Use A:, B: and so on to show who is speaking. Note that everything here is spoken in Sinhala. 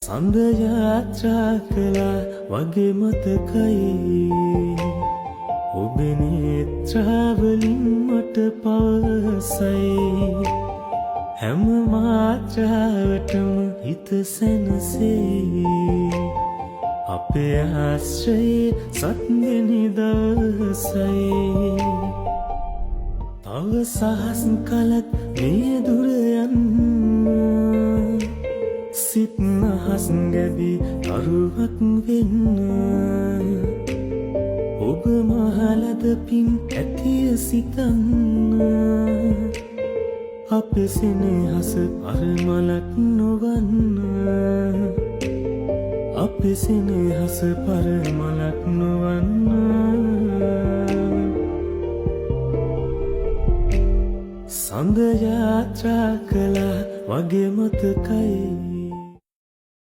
A: සඳ යාත්‍රා කළා වගේ මතකයි ඔබේ නේත්‍රාවලින් මට පවසයි හැම මාත්‍රාවටම හිත සැනසේ අපේ ආශ්‍රයේ සත්වෙනි දවසයි තව සහස් කලක් මේ දුර යන්න සිත් නහස් ගැබි තරුවක් වෙන්න ඔබ මහලද පින් ඇතිය සිතන්න අපේ සෙනෙහස පරමලක් නොවන්න අපේ සෙනෙහස පරමලක් නොවන්න සඳ යාත්‍රා කළා වගේ මතකයි